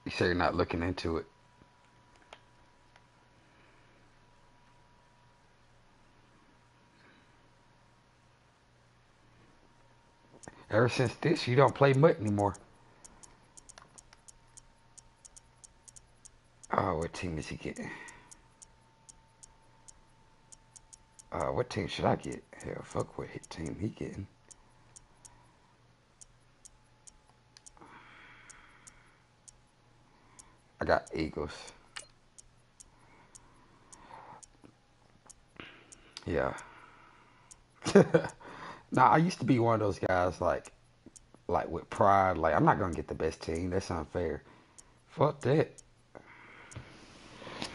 You say you're not looking into it. Ever since this, you don't play much anymore. Oh, what team is he getting? What team should I get? Hell, fuck what team he getting. I got Eagles. Yeah. Nah, I used to be one of those guys like with pride. Like I'm not gonna get the best team. That's unfair. Fuck that.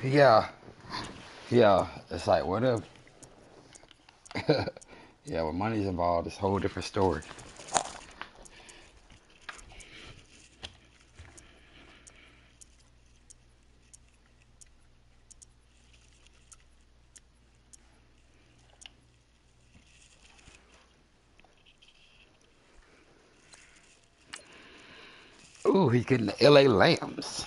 Yeah, yeah. It's like whatever. Yeah, when money's involved, it's a whole different story. Ooh, he's getting the LA Lambs.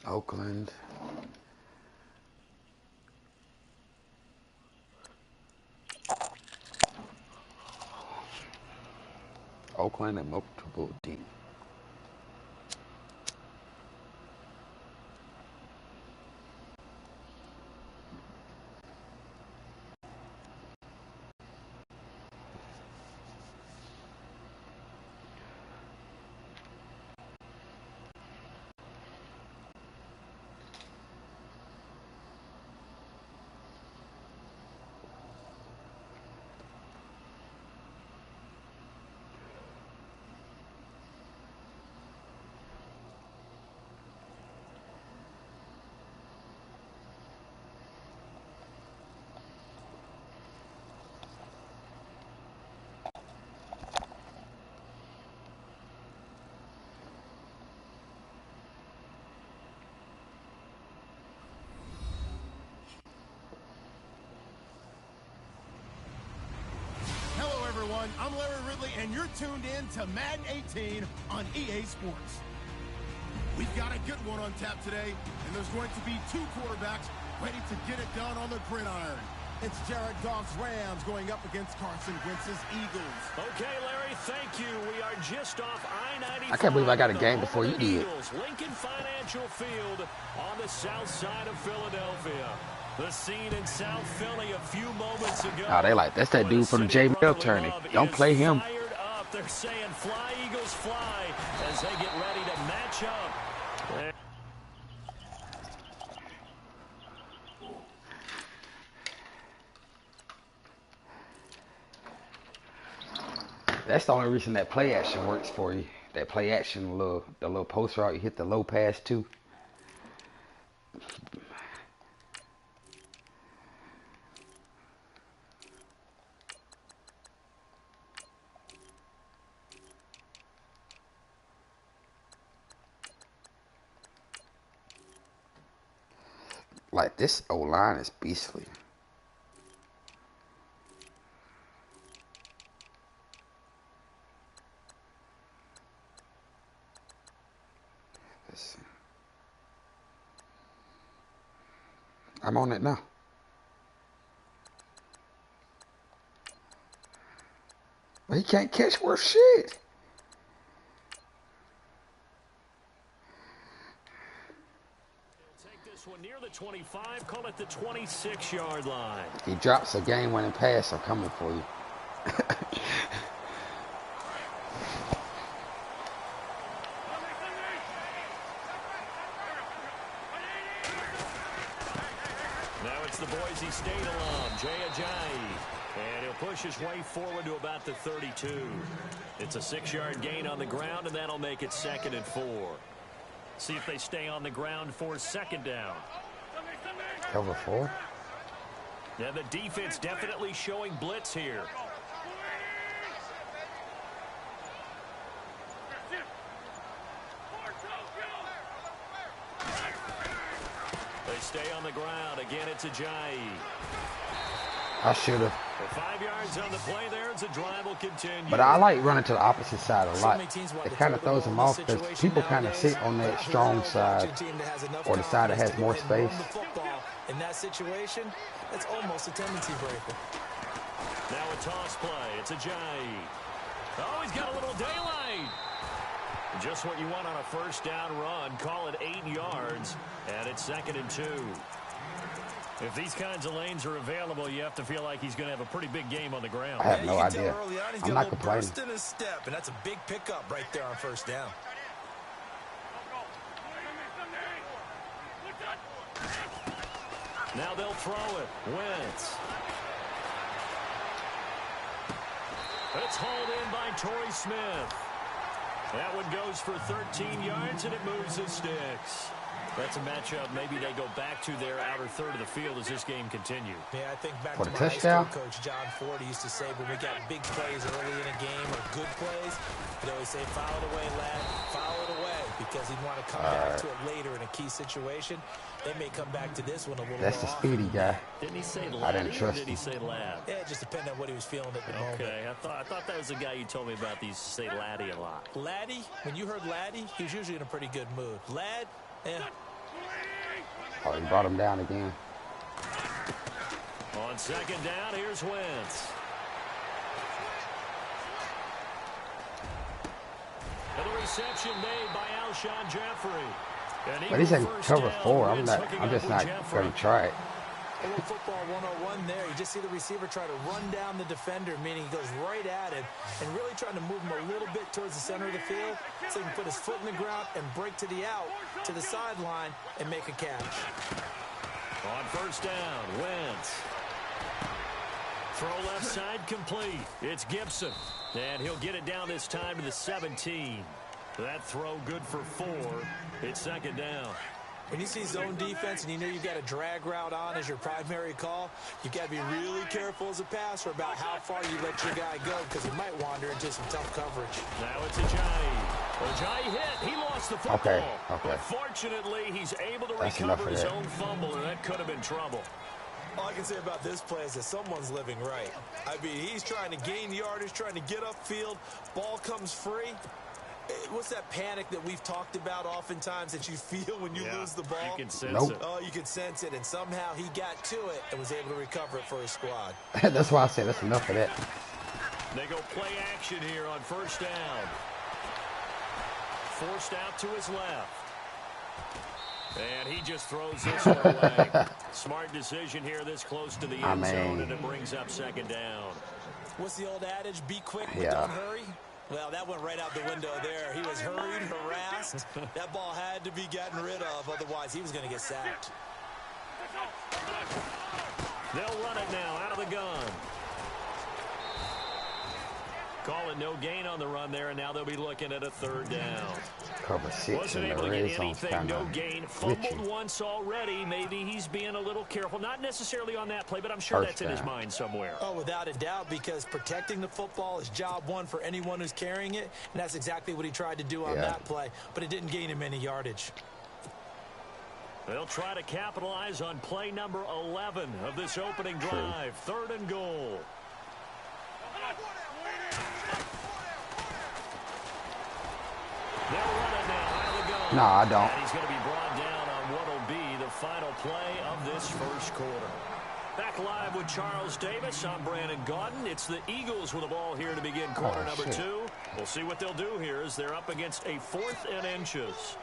Oakland. Oakland and multiple D. Hello, everyone. I'm Larry Ridley, and you're tuned in to Madden 18 on EA Sports. We've got a good one on tap today, and there's going to be two quarterbacks ready to get it done on the gridiron. It's Jared Goff's Rams going up against Carson Wentz's Eagles. Okay, Larry, thank you. We are just off I-95. I can't believe I got a game before you did. Eagles, Lincoln Financial Field on the south side of Philadelphia. The scene in South Philly a few moments ago. Oh, they like, that's that dude from the J. Mill tourney. Don't play him. Fired up. They're saying fly, Eagles, fly as they get ready to match up. That's the only reason that play action works for you. That play action, the little post route, you hit the low pass too. Like this O-line is beastly. I'm on it now. But he can't catch worth shit. Take this one near the 25, call it the 26-yard line. He drops a game-winning pass, I'm coming for you. Now it's the Boise State alum, Jay Ajayi. And he'll push his way forward to about the 32. It's a 6-yard gain on the ground, and that'll make it 2nd and 4. See if they stay on the ground for 2nd down. Cover 4. Now the defense definitely showing blitz here. They stay on the ground. Again, it's Ajayi. I should have. 5 yards on the play there as the drive will continue. But I like running to the opposite side a lot. It kind of throws them off because people kind of sit on that strong side or the side that has more space. In that situation, that's almost a tendency breaker. Now a toss play. It's Ajayi. Oh, he's got a little daylight. Just what you want on a first down run. Call it 8 yards, and it's 2nd and 2. If these kinds of lanes are available, you have to feel like he's going to have a pretty big game on the ground. I have no idea. I'm not complaining. In his step, and that's a big pickup right there on first down. Now they'll throw it. Wentz. It's hauled in by Torrey Smith. That one goes for 13 yards, and it moves his sticks. That's a matchup maybe they go back to their outer third of the field as this game continues. Yeah, I think back for to the my touchdown coach John Ford used to say when we got big plays early in a game or good plays, he'd always say, foul it away, lad, foul it away, because he'd want to come back to it later in a key situation. They may come back to this one a little That's the speedy guy. Didn't he say I didn't trust did he say lad? Yeah, it just depended on what he was feeling at the moment. Okay, I thought that was the guy you told me about. These say laddie a lot. Laddie, when you heard laddie, he was usually in a pretty good mood. Lad, yeah. Oh, he brought him down again. On second down, here's Wentz. And the reception made by Alshon Jeffrey. But he's in cover 4. I'm just not going to try it. A little football 101 there. You just see the receiver try to run down the defender, meaning he goes right at him and really trying to move him a little bit towards the center of the field so he can put his foot in the ground and break to the out, to the sideline, and make a catch. On first down, Wentz. Throw left side complete. It's Gibson. And he'll get it down this time to the 17. That throw good for 4. It's second down. When you see zone defense and you know you've got a drag route on as your primary call, you've got to be really careful as a passer about how far you let your guy go because he might wander into some tough coverage. Now it's Ajayi. Ajayi hit. He lost the football. Okay. But fortunately, he's able to That's recover his own fumble, and that could have been trouble. All I can say about this play is that someone's living right. I mean, he's trying to gain yardage, trying to get upfield. Ball comes free. What's that panic that we've talked about oftentimes that you feel when you lose the ball? You can sense it. Oh, you can sense it, and somehow he got to it and was able to recover it for his squad. That's why I said that's enough of that. They go play action here on first down. Forced out to his left. And he just throws this one away. Smart decision here this close to the end zone, and it brings up second down. What's the old adage? Be quick, but don't hurry. Well, that went right out the window there. He was hurried, harassed. That ball had to be gotten rid of, otherwise he was going to get sacked. They'll run it now out of the gun. Call it no gain on the run there, and now they'll be looking at a third down. Cover 6 Wasn't in able the to red get zone. anything, no gain. Fumbled once already. Maybe he's being a little careful. Not necessarily on that play, but I'm sure that's in his mind somewhere. Oh, without a doubt, because protecting the football is job one for anyone who's carrying it, and that's exactly what he tried to do on that play, but it didn't gain him any yardage. They'll try to capitalize on play number 11 of this opening drive. Third and goal. They'll run it now out of the gun. No, I don't. And he's going to be brought down on what will be the final play of this first quarter. Back live with Charles Davis. I'm Brandon Gaudin. It's the Eagles with the ball here to begin quarter number 2. We'll see what they'll do here as they're up against a 4th and inches.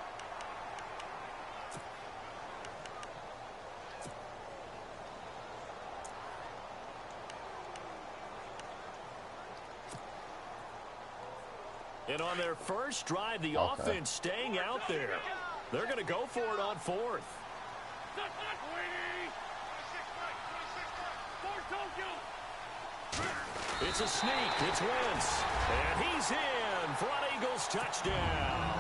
And on their first drive, the offense staying out there. They're going to go for it on 4th. It's a sneak. It's Wentz. And he's in for an Eagles touchdown.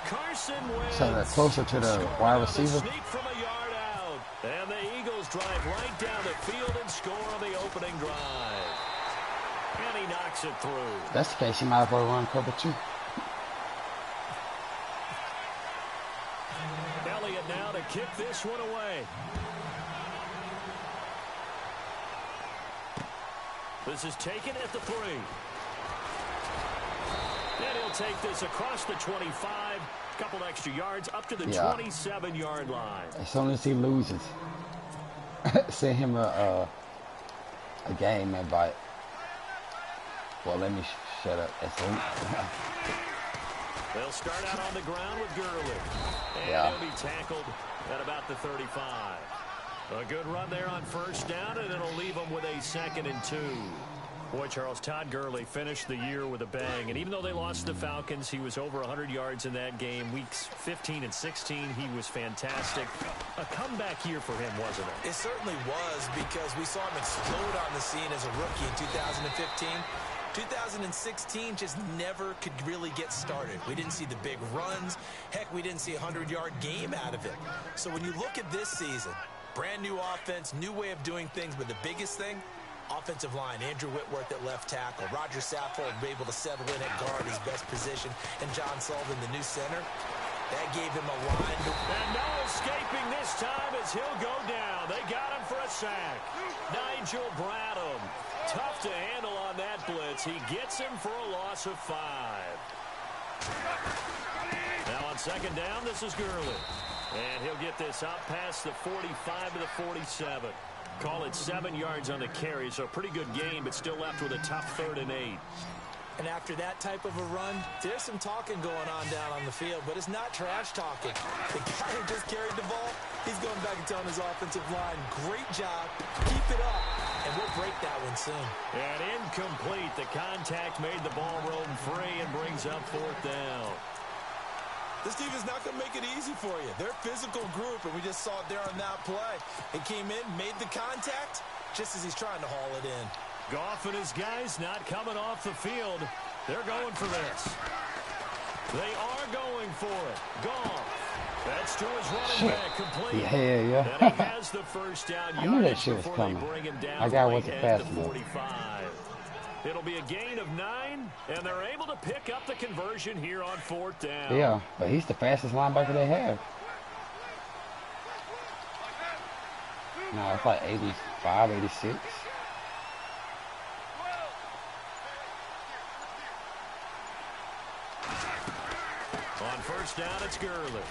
Carson Wentz. So that's closer to the wide receiver. Sneak from a yard out. And the Eagles drive right down the field and score on the opening drive. And he knocks it through. If that's the case, he might as well run cover 2. Elliott now to kick this one away. This is taken at the 3. And he'll take this across the 25. Couple extra yards up to the 27-yard line. As soon as he loses, send him a game invite. Well, let me shut up. They'll start out on the ground with Gurley. And he'll be tackled at about the 35. A good run there on first down, and it'll leave them with a 2nd and 2. Boy, Charles, Todd Gurley finished the year with a bang. And even though they lost the Falcons, he was over 100 yards in that game. Weeks 15 and 16, he was fantastic. A comeback year for him, wasn't it? It certainly was, because we saw him explode on the scene as a rookie in 2015. 2016 just never could really get started. We didn't see the big runs. Heck, we didn't see a 100-yard game out of it. So when you look at this season, brand new offense, new way of doing things, but the biggest thing, offensive line, Andrew Whitworth at left tackle, Roger Saffold able to settle in at guard, his best position, and John Sullivan, the new center. That gave him a line. And no escaping this time as he'll go down. They got him for a sack. Nigel Bradham, tough to handle on that blitz. He gets him for a loss of 5. Now on 2nd down, this is Gurley. And he'll get this up past the 45 to the 47. Call it 7 yards on the carry, so a pretty good game, but still left with a tough 3rd and 8. And after that type of a run, there's some talking going on down on the field, but it's not trash talking. The guy who just carried the ball, he's going back and telling his offensive line, great job, keep it up, and we'll break that one soon. And incomplete. The contact made the ball roam free and brings up 4th down. This team is not going to make it easy for you. They're a physical group, and we just saw it there on that play. It came in, made the contact, just as he's trying to haul it in. Goff and his guys not coming off the field. They're going for this. They are going for it. Goff. That's to his running back, complete. Yeah. And he has the first down. I knew that shit was coming. I got wasn't fast enough. 45. It'll be a gain of 9, and they're able to pick up the conversion here on 4th down. Yeah, but he's the fastest linebacker they have. No, it's like 85, 86. On first down, it's Gurley.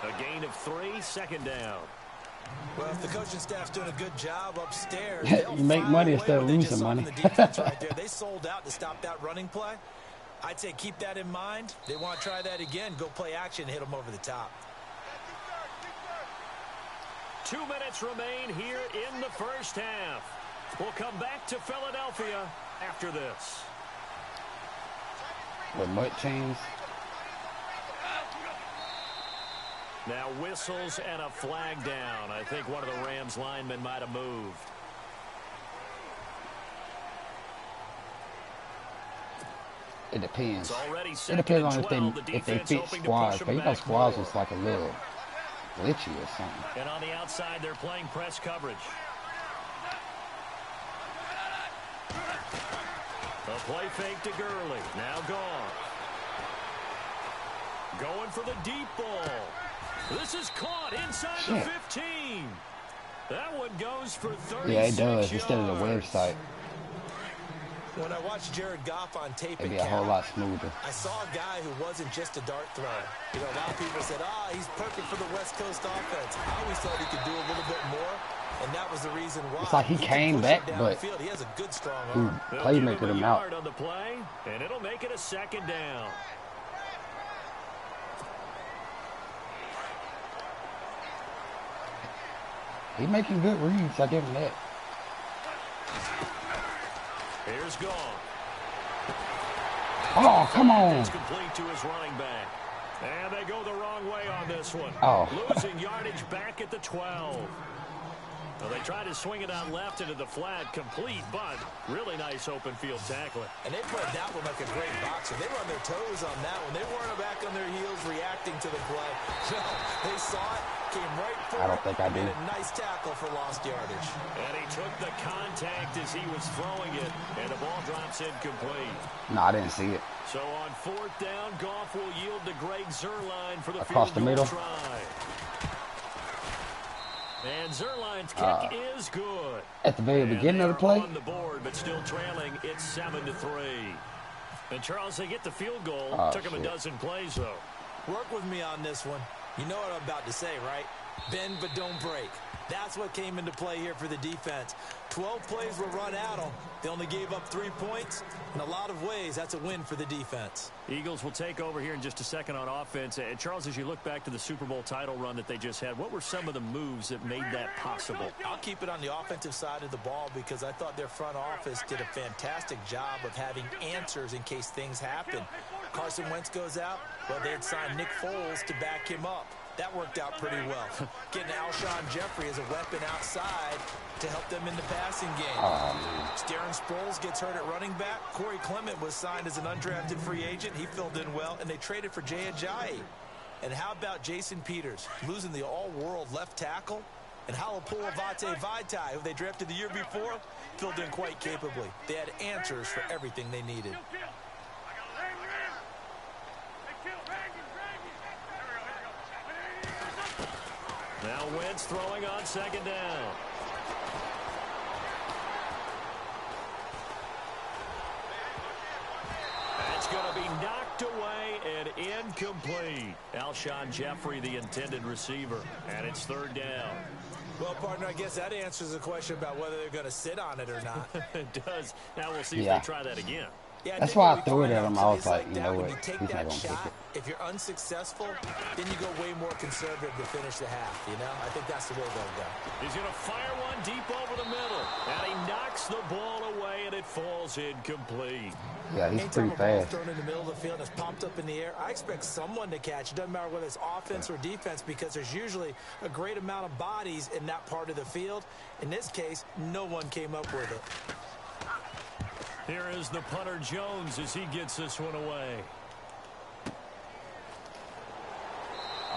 A gain of 3, 2nd down. Well, if the coaching staff's doing a good job upstairs, you make money instead of losing money. The defense right there. They sold out to stop that running play. I'd say keep that in mind. They want to try that again. Go play action, hit them over the top. 2 minutes remain here in the first half. We'll come back to Philadelphia after this. Remote chains. Now whistles and a flag down. I think one of the Rams linemen might have moved. It depends. It depends on if they fit squads. But you know squads is like a little glitchy or something. And on the outside, they're playing press coverage. A play fake to Gurley. Now gone. Going for the deep ball. This is caught inside the 15. That one goes for 36 Yeah, it does. yards. Instead of the website. When I watched Jared Goff on tape, It'd be a whole lot smoother. I saw a guy who wasn't just a dart thrower. You know, a lot of people said, he's perfect for the West Coast offense. I always thought he could do a little bit more, and that was the reason why. It's like he came back, but he has a good, strong arm. playmaker him out. On the play, and it'll make it a 2nd down. He's making good reads. I give him that. Here's gone. Oh, come on. It's complete to his running back. And they go the wrong way on this one. Oh. Losing yardage back at the 12. Well, they tried to swing it out left into the flat, complete, but really nice open field tackling. And they played that one like a great boxer. They were on their toes on that one. They weren't back on their heels reacting to the play. No, they saw it, came right for it. I don't think I did. A nice tackle for lost yardage. And he took the contact as he was throwing it, and the ball drops incomplete. No, I didn't see it. So on 4th down, Goff will yield to Greg Zuerlein for the Across field the goal middle. try. And Zuerlein's kick is good. At the very beginning of the play? On the board, but still trailing. It's 7-3. And Charles, they get the field goal. Took him a dozen plays, though. Work with me on this one. You know what I'm about to say, right? Bend but don't break. That's what came into play here for the defense. 12 plays were run at them. They only gave up 3 points. In a lot of ways, that's a win for the defense. Eagles will take over here in just a second on offense. And Charles, as you look back to the Super Bowl title run that they just had, what were some of the moves that made that possible? I'll keep it on the offensive side of the ball because I thought their front office did a fantastic job of having answers in case things happen. Carson Wentz goes out, well, they had signed Nick Foles to back him up. That worked out pretty well. Getting Alshon Jeffrey as a weapon outside to help them in the passing game. Darren Sproles gets hurt at running back. Corey Clement was signed as an undrafted free agent. He filled in well, and they traded for Jay Ajayi. And how about Jason Peters, losing the all-world left tackle? And Halapoulivaati Vaitai, who they drafted the year before, filled in quite capably. They had answers for everything they needed. Now Wentz throwing on 2nd down. That's going to be knocked away and incomplete. Alshon Jeffrey, the intended receiver, and it's 3rd down. Well, partner, I guess that answers the question about whether they're going to sit on it or not. It does. Now we'll see if they try that again. Yeah, that's why I threw it at him. I was like, you know what, he's not going to take it. If you're unsuccessful, then you go way more conservative to finish the half, you know? I think that's the way they'll go. He's going to fire one deep over the middle. And he knocks the ball away, and it falls incomplete. Yeah, he's Anytime pretty a ball fast. thrown in the middle of the field and it's popped up in the air, I expect someone to catch. It doesn't matter whether it's offense or defense because there's usually a great amount of bodies in that part of the field. In this case, no one came up with it. Here is the punter Jones as he gets this one away.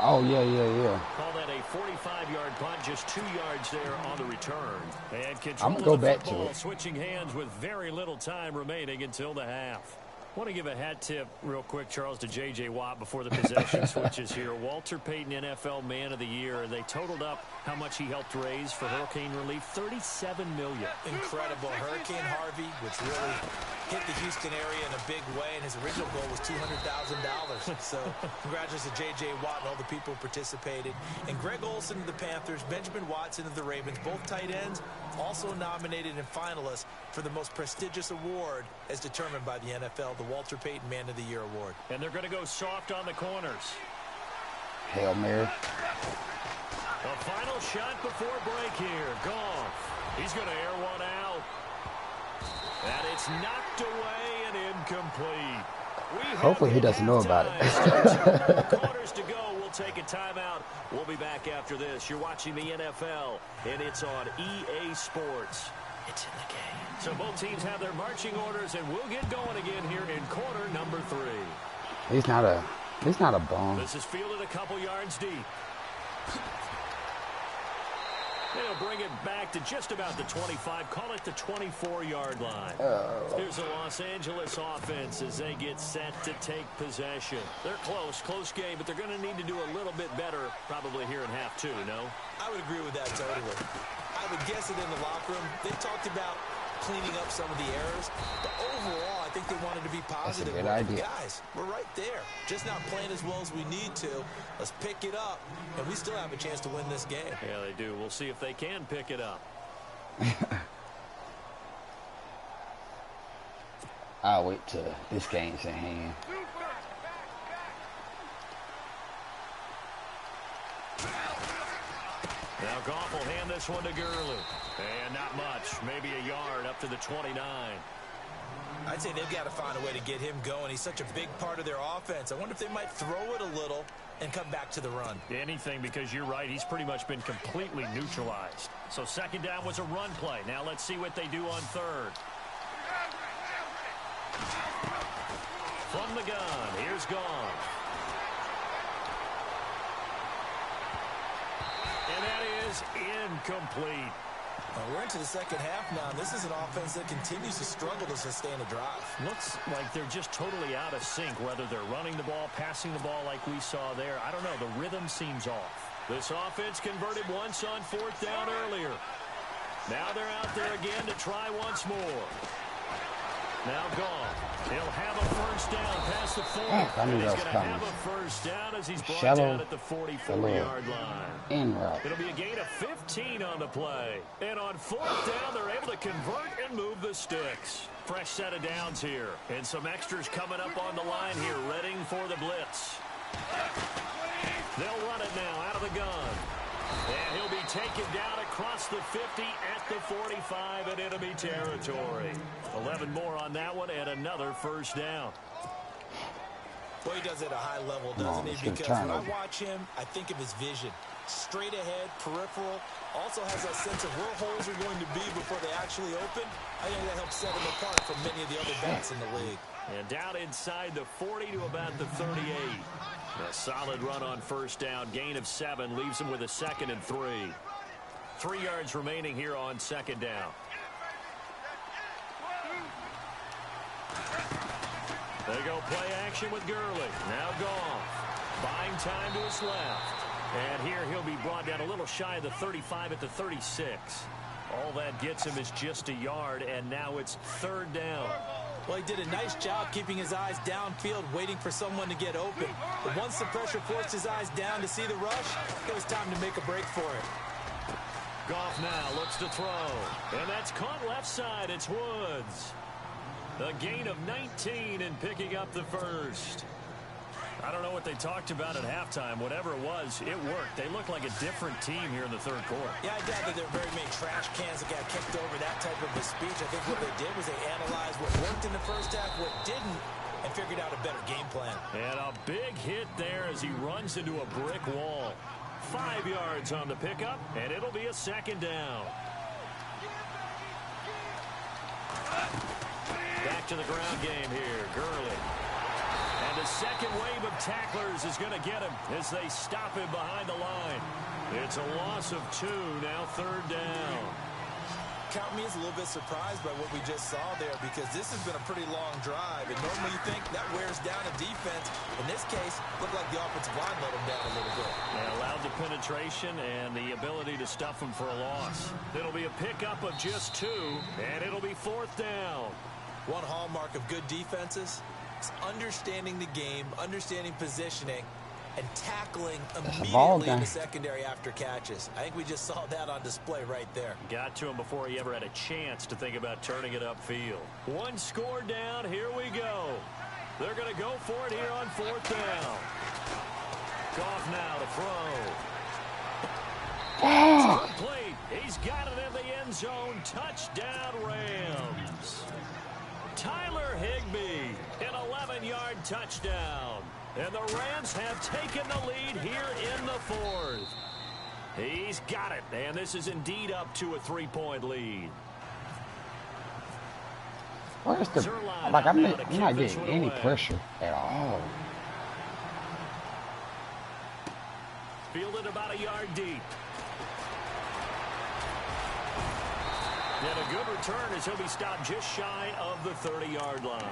Oh, yeah. Call that a 45-yard punt, just 2 yards there on the return. And control I'm going to go of the back football, to it. switching hands with very little time remaining until the half. I want to give a hat tip real quick, Charles, to J.J. Watt before the possession switches here. Walter Payton, NFL Man of the Year. They totaled up how much he helped raise for hurricane relief, $37 million. Incredible. Hurricane Harvey, which really hit the Houston area in a big way, and his original goal was $200,000. So congratulations to J.J. Watt and all the people who participated. And Greg Olsen of the Panthers, Benjamin Watson of the Ravens, both tight ends, also nominated and finalists for the most prestigious award as determined by the NFL, the Walter Payton Man of the Year Award. And they're going to go soft on the corners. Hail Mary. A final shot before break here. Goff. He's going to air one out. And it's knocked away and incomplete. Hopefully he doesn't know about it. 2 more quarters to go. We'll take a timeout. We'll be back after this. You're watching the NFL, and it's on EA Sports. It's in the game. So both teams have their marching orders, and we'll get going again here in quarter number 3. He's not a bum. This is fielded a couple yards deep. They'll bring it back to just about the 25. Call it the 24-yard line. Here's the Los Angeles offense as they get set to take possession. They're close game, but they're going to need to do a little bit better probably here in half 2, no? I would agree with that totally. I would guess it in the locker room. They talked about cleaning up some of the errors, but overall, I think they wanted to be positive. That's a good idea. Guys, we're right there. Just not playing as well as we need to. Let's pick it up, and we still have a chance to win this game. Yeah, they do. We'll see if they can pick it up. I'll wait till this game's in hand. Now Goff will hand this one to Gurley. And not much. Maybe a yard up to the 29. I'd say they've got to find a way to get him going. He's such a big part of their offense. I wonder if they might throw it a little and come back to the run. Anything, because you're right. He's pretty much been completely neutralized. So 2nd down was a run play. Now let's see what they do on 3rd. From the gun, here's Goff. And that is incomplete. We're into the second half now, and this is an offense that continues to struggle to sustain a drive. Looks like they're just totally out of sync, whether they're running the ball, passing the ball like we saw there. I don't know. The rhythm seems off. This offense converted once on fourth down earlier. Now they're out there again to try once more. Now Goff. He'll have a first down past the 40. I knew He's that was going to coming. have a first down as he's brought Shallow down at the 44-yard line. In route. It'll be a gain of 15 on the play. And on fourth down, they're able to convert and move the sticks. Fresh set of downs here. And some extras coming up on the line here, readying for the blitz. They'll run it now out of the gun. And he'll be taken down across the 50 at the 45 in enemy territory. 11 more on that one and another first down. Well, he does it at a high level, doesn't he? Because when I watch him, I think of his vision. Straight ahead, peripheral. Also has that sense of where holes are going to be before they actually open. I think that helps set him apart from many of the other backs in the league. And down inside the 40 to about the 38. A solid run on first down. Gain of 7 leaves him with a 2nd and 3. 3 yards remaining here on second down. They go play action with Gurley. Now Goff. Buying time to his left. And here he'll be brought down a little shy of the 35 at the 36. All that gets him is just a yard, and now it's third down. Well, he did a nice job keeping his eyes downfield, waiting for someone to get open. But once the pressure forced his eyes down to see the rush, it was time to make a break for it. Goff now looks to throw. And that's caught left side. It's Woods. A gain of 19 and picking up the first. I don't know what they talked about at halftime. Whatever it was, it worked. They look like a different team here in the third quarter. Yeah, I doubt that there are very many trash cans that got kicked over, that type of a speech. I think what they did was they analyzed what worked in the first half, what didn't, and figured out a better game plan. And a big hit there as he runs into a brick wall. 5 yards on the pickup, and it'll be a second down. Back to the ground game here. Gurley. And the second wave of tacklers is going to get him as they stop him behind the line. It's a loss of 2, now third down. Count me as a little bit surprised by what we just saw there, because this has been a pretty long drive, and normally you think that wears down a defense. In this case, looked like the offensive line let them down a little bit. They allowed the penetration and the ability to stuff them for a loss. It'll be a pickup of just 2, and it'll be fourth down. One hallmark of good defenses is understanding the game, understanding positioning, and tackling immediately in the secondary after catches. I think we just saw that on display right there. Got to him before he ever had a chance to think about turning it upfield. 1 score down. Here we go. They're going to go for it here on fourth down. Goff now to throw. It's complete. He's got it in the end zone. Touchdown, Rams. Tyler Higbee, an 11-yard touchdown. And the Rams have taken the lead here in the fourth. He's got it, and this is indeed up to a 3-point lead. Where's the... Like, I'm not getting any pressure at all. Fielded about a yard deep. And a good return as he'll be stopped just shy of the 30-yard line.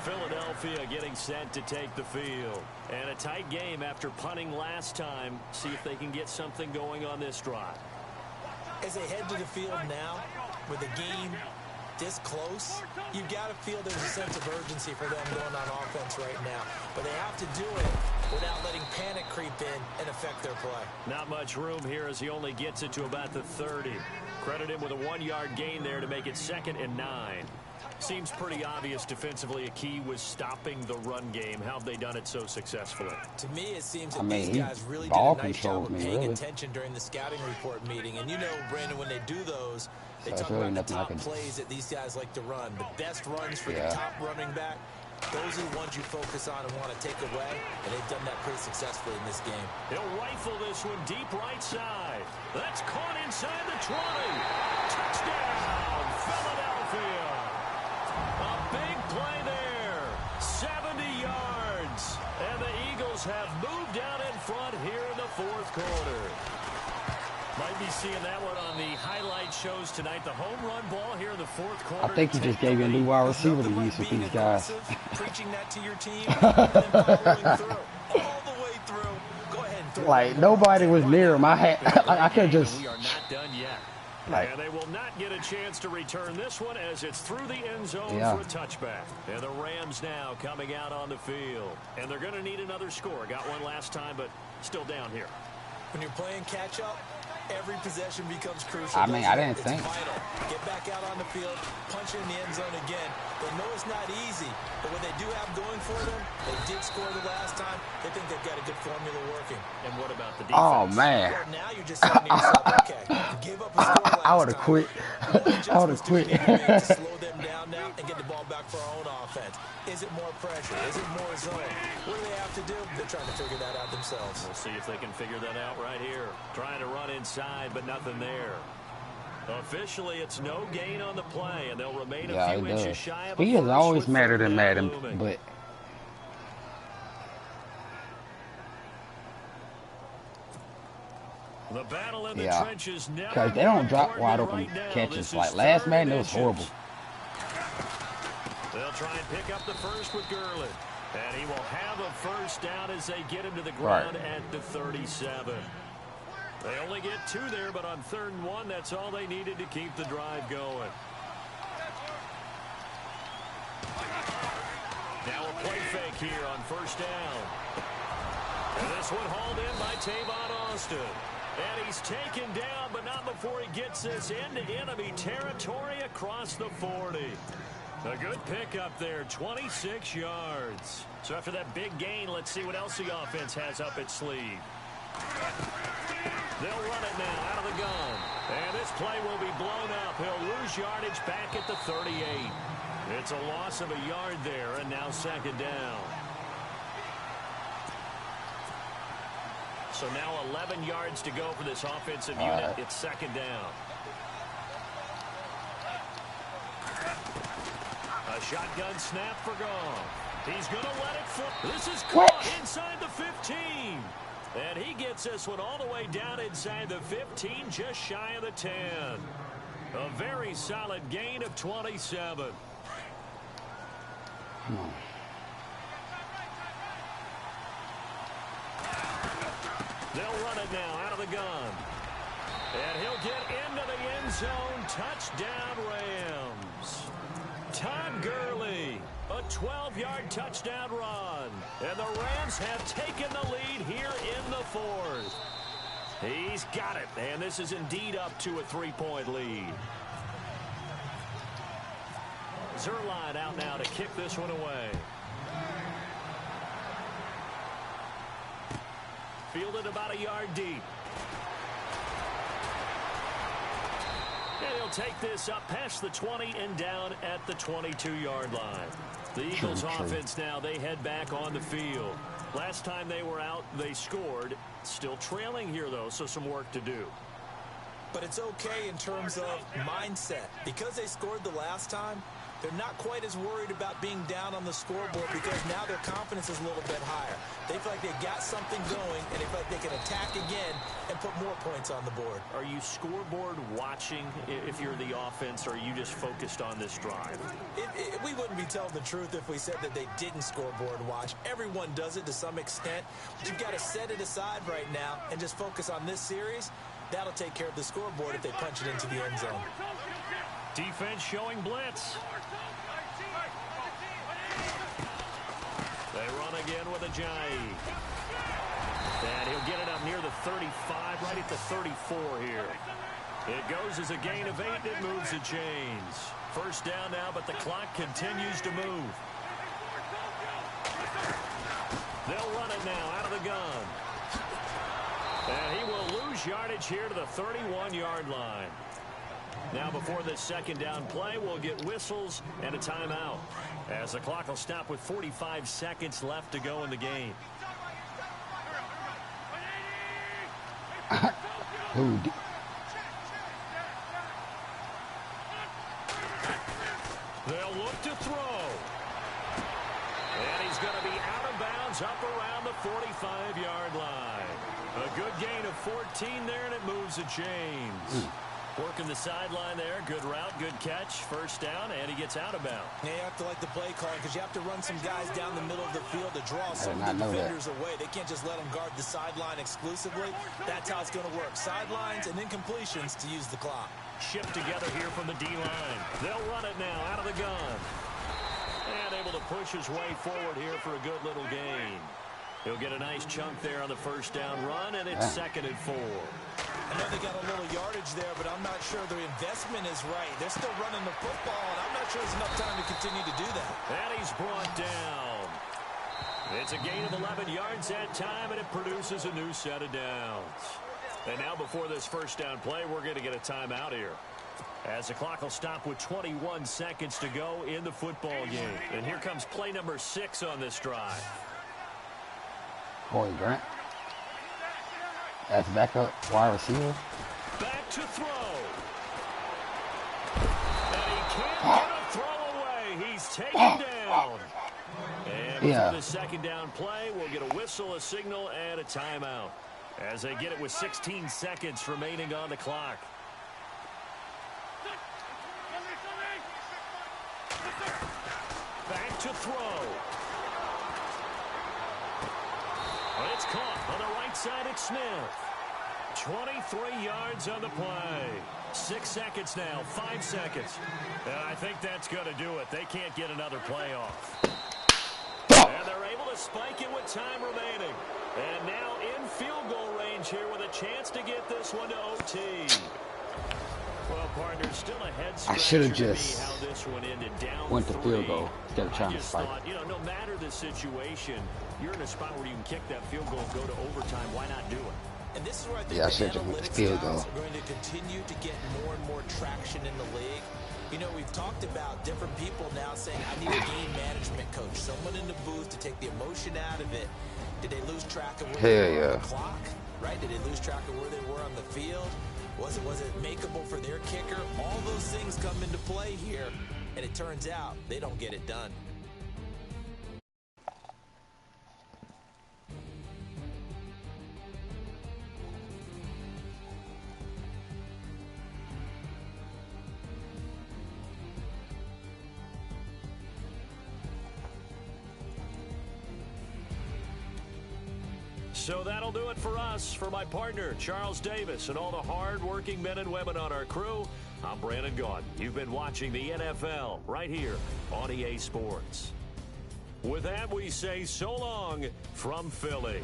Philadelphia getting set to take the field. And a tight game after punting last time. See if they can get something going on this drive. As they head to the field now, with the game this close, you've got to feel there's a sense of urgency for them going on offense right now. But they have to do it without letting panic creep in and affect their play. Not much room here as he only gets it to about the 30. Credit him with a 1-yard gain there to make it 2nd and 9. Seems pretty obvious defensively a key was stopping the run game. How have they done it so successfully? To me, it seems that these guys really did a nice job of paying attention during the scouting report meeting. And you know, Brandon, when they do those, they talk about the top plays that these guys like to run. The best runs for the top running back, those are the ones you focus on and want to take away. And they've done that pretty successfully in this game. He'll rifle this one deep right side. That's caught inside the 20. Touchdown, Philadelphia. A big play there. 70 yards. And the Eagles have moved out in front here in the fourth quarter. Might be seeing that one on the highlight shows tonight. The home run ball here in the fourth quarter. I think he just gave you a new wide receiver to use with these guys. Preaching that to your team and then following through. All the way through. Go ahead and throw like, nobody was near him. I could just... We are not done yet. Like, and they will not get a chance to return this one as it's through the end zone for a touchback. And the Rams now coming out on the field. And they're going to need another score. Got one last time, but still down here. When you're playing catch-up, every possession becomes crucial. I mean, I didn't think. Vital. Get back out on the field, punch it in the end zone again. They know it's not easy, but what they do have going for them, they did score the last time. They think they've got a good formula working. And what about the defense? Oh, man. Well, now you're just saying to yourself, okay, you gave up a score last I would have quit. I would have quit. To slow them down now and get the ball back for our own offense. Is it more pressure? Is it more zone? What do they have to do? They're trying to figure that out themselves. We'll see if they can figure that out right here. Trying to run inside, but nothing there. Officially, it's no gain on the play, and they'll remain a few inches shy of a He has first always with mattered third in down Madden, looming. but The battle in the trenches never because they don't drop important wide open right now. catches. This Like is last third man, it and was inches. horrible. They'll try and pick up the first with Gurley. And he will have a first down as they get him to the ground at the 37. They only get 2 there, but on 3rd and 1, that's all they needed to keep the drive going. Now a play fake here on first down. And this one hauled in by Tavon Austin. And he's taken down, but not before he gets this into enemy territory across the 40. A good pickup there, 26 yards. So after that big gain, let's see what else the offense has up its sleeve. They'll run it now out of the gun. And this play will be blown up. He'll lose yardage back at the 38. It's a loss of a yard there, and now 2nd down. So now 11 yards to go for this offensive unit. It's 2nd down. A shotgun snap for Goff. He's going to let it fly. This is caught inside the 15. And he gets this one all the way down inside the 15, just shy of the 10. A very solid gain of 27. They'll run it now out of the gun. And he'll get into the end zone. Touchdown, Rams. Todd Gurley, a 12-yard touchdown run. And the Rams have taken the lead here in the 4th. He's got it, and this is indeed up to a 3-point lead. Zerline out now to kick this one away. Fielded about a yard deep. And he'll take this up past the 20 and down at the 22-yard line. The Eagles offense now, they head back on the field. Last time they were out, they scored. Still trailing here, though, so some work to do. But it's okay in terms of mindset. Because they scored the last time, they're not quite as worried about being down on the scoreboard because now their confidence is a little bit higher. They feel like they've got something going, and they feel like they can attack again and put more points on the board. Are you scoreboard watching if you're the offense, or are you just focused on this drive? We wouldn't be telling the truth if we said that they didn't scoreboard watch. Everyone does it to some extent, but you've got to set it aside right now and just focus on this series. That'll take care of the scoreboard if they punch it into the end zone. Defense showing blitz. They run again with Ajayi. And he'll get it up near the 35, right at the 34 here. It goes as a gain of 8, and it moves the chains. First down now, but the clock continues to move. They'll run it now out of the gun. And he will lose yardage here to the 31-yard line. Now before this 2nd down play, we'll get whistles and a timeout, as the clock will stop with 45 seconds left to go in the game. They'll look to throw. And he's going to be out of bounds up around the 45-yard line. A good gain of 14 there, and it moves the chains. Working the sideline there. Good route, good catch. First down, and he gets out of bounds. Yeah, you have to like the play calling because you have to run some guys down the middle of the field to draw some of the defenders away. They can't just let them guard the sideline exclusively. That's how it's going to work. Sidelines and then completions to use the clock. Shipped together here from the D-line. They'll run it now out of the gun. And able to push his way forward here for a good little gain. He'll get a nice chunk there on the first down run, and it's 2nd and 4. I know they got a little yardage there, but I'm not sure their investment is right. They're still running the football, and I'm not sure there's enough time to continue to do that. And he's brought down. It's a gain of 11 yards that time, and it produces a new set of downs. And now before this first down play, we're going to get a timeout here, as the clock will stop with 21 seconds to go in the football game. And here comes play number 6 on this drive. Corey Grant. That's backup wide receiver. Back to throw. And he can't get a throw away. He's taken down. And for the second down play, we'll get a whistle, a signal, and a timeout, as they get it with 16 seconds remaining on the clock. Back to throw. But it's caught on the right side. It's Smith. 23 yards on the play. 6 seconds now. 5 seconds. And I think that's going to do it. They can't get another play off. And they're able to spike it with time remaining. And now in field goal range here with a chance to get this one to OT. Well, partner, still a head I should have just how this one ended, down went to 3. field goal instead of trying to spike. Thought, no matter the situation, you're in a spot where you can kick that field goal and go to overtime. Why not do it? And this is where I think I should have went to field goal. are going to continue to get more and more traction in the league. We've talked about different people now saying, I need a game management coach, someone in the booth to take the emotion out of it. Did they lose track of where they were on the clock? Right? Did they lose track of where they were on the field? Was it makeable for their kicker? All those things come into play here, and it turns out they don't get it done. So that'll do it for us. For my partner, Charles Davis, and all the hard-working men and women on our crew, I'm Brandon Gaudin. You've been watching the NFL right here on EA Sports. With that, we say so long from Philly.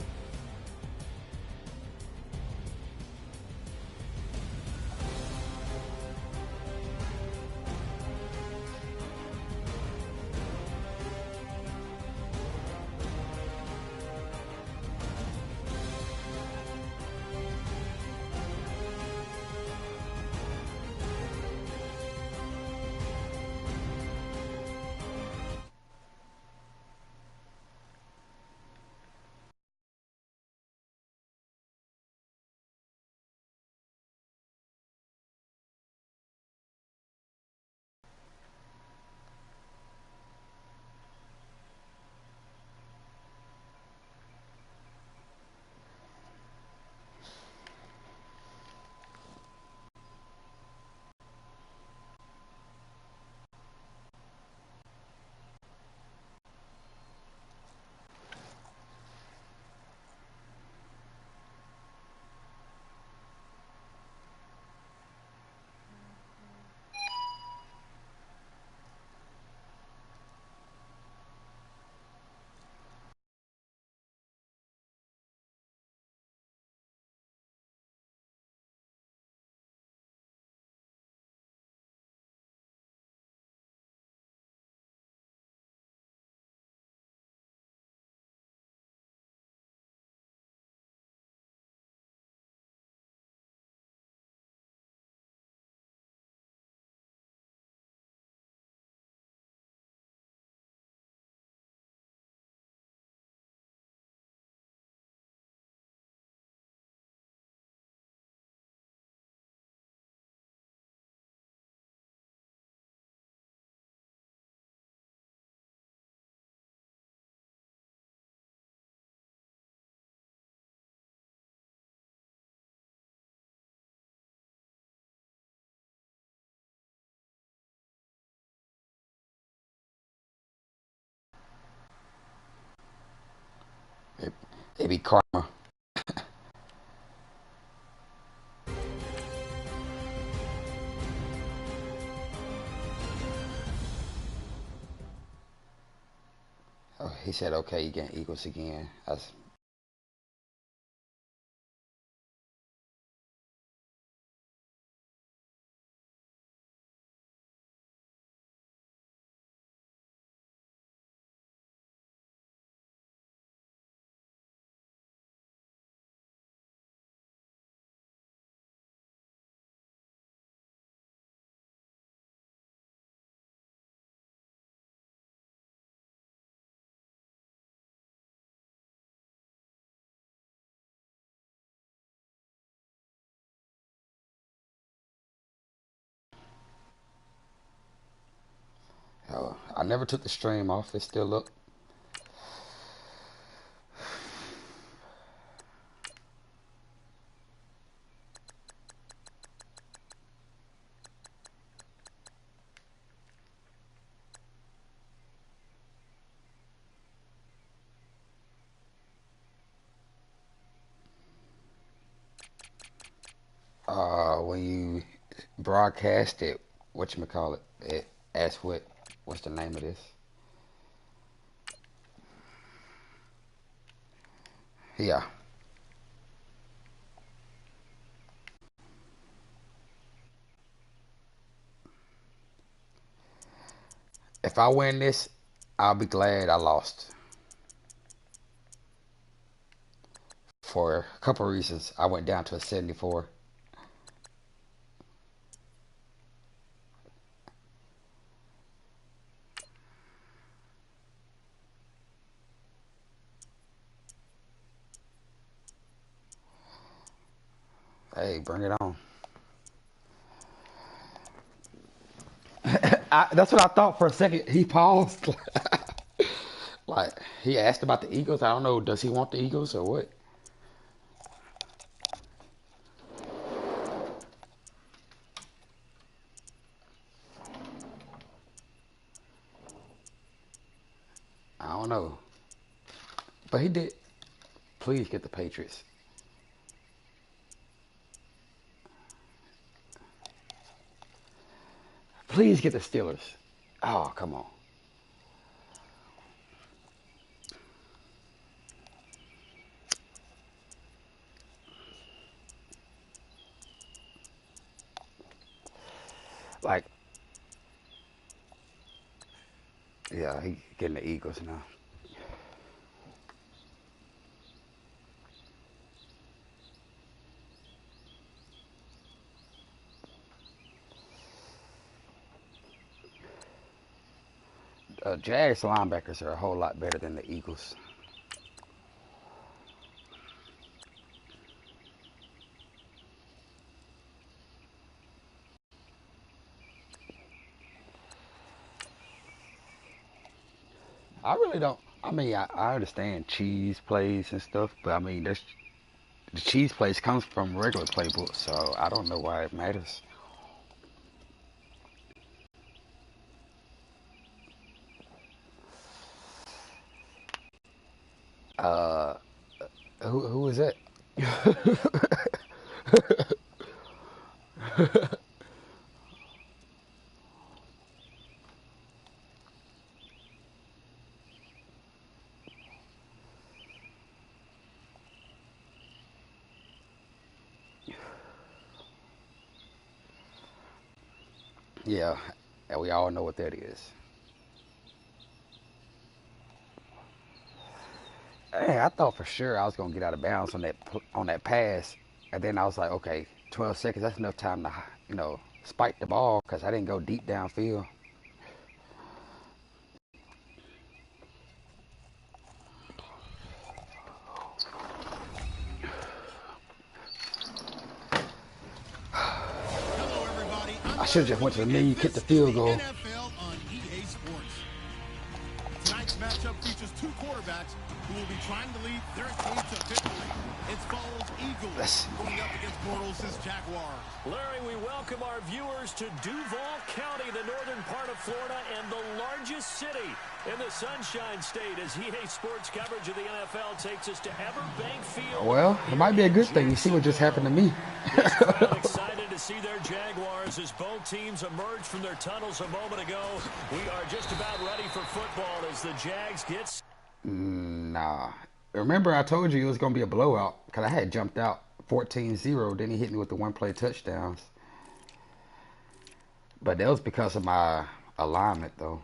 It be karma. Oh, he said, okay, you get Eagles again. That's oh, I never took the stream off. It's still up. When you broadcast it, whatchamacallit, it asks what's the name of this? Yeah. If I win this, I'll be glad I lost. For a couple of reasons. I went down to a 74. Hey, bring it on. That's what I thought for a second. He paused. Like, he asked about the Eagles. I don't know. Does he want the Eagles or what? I don't know. But he did. Please get the Patriots. Please get the Steelers. Oh, come on. Like, yeah, he getting the Eagles now. Jags linebackers are a whole lot better than the Eagles. I really don't. I mean, I understand cheese plays and stuff, but I mean, the cheese plays comes from regular playbooks, so I don't know why it matters. Uh, who is it? Yeah, and we all know what that is. Hey, I thought for sure I was gonna get out of bounds on that pass, and then I was like, okay, 12 seconds. That's enough time to spike the ball because I didn't go deep downfield. Hello, everybody. I'm I should have just went to the menu, kicked the field goal. NFL on EA Sports. Tonight's matchup features two quarterbacks who who will be trying to lead their team to victory. It's Falls Eagles going up against Bortles' Jaguars. Larry, we welcome our viewers to Duval County, the northern part of Florida, and the largest city in the Sunshine State, as EA Sports coverage of the NFL takes us to Everbank Field. Well, it might be a good thing. You see what just happened to me. This crowd excited to see their Jaguars as both teams emerged from their tunnels a moment ago. We are just about ready for football as the Jags get... Nah. Remember I told you it was going to be a blowout because I had jumped out 14-0. Then he hit me with the one-play touchdowns. But that was because of my alignment, though.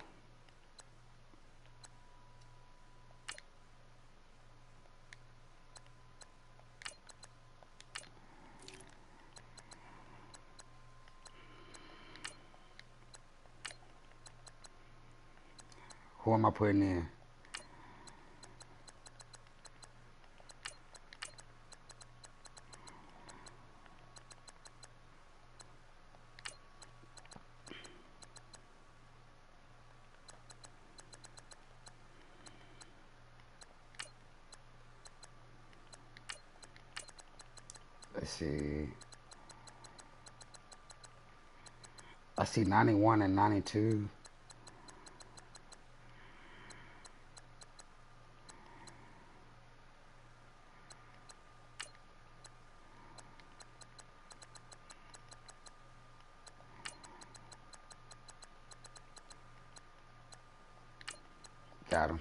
Who am I putting in? Let's see. I see 91 and 92. Got him.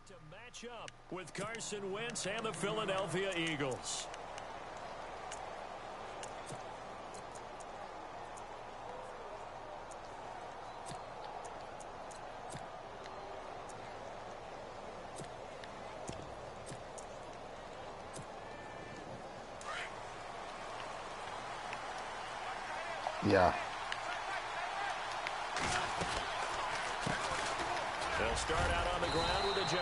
To match up with Carson Wentz and the Philadelphia Eagles. Yeah. They'll start out on the ground with a J.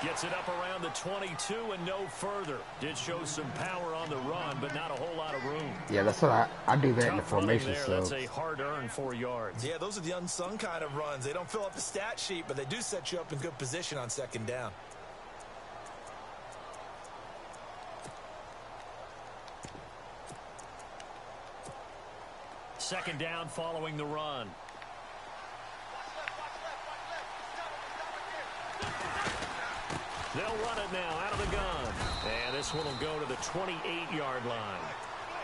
Gets it up around the 22 and no further. Did show some power on the run, but not a whole lot of room. Yeah, that's what I do that in the Tough running formation. there. So That's a hard-earned 4 yards. Yeah, those are the unsung kind of runs. They don't fill up the stat sheet, but they do set you up in good position on second down. Second down following the run. They'll run it now out of the gun. And this one will go to the 28-yard line.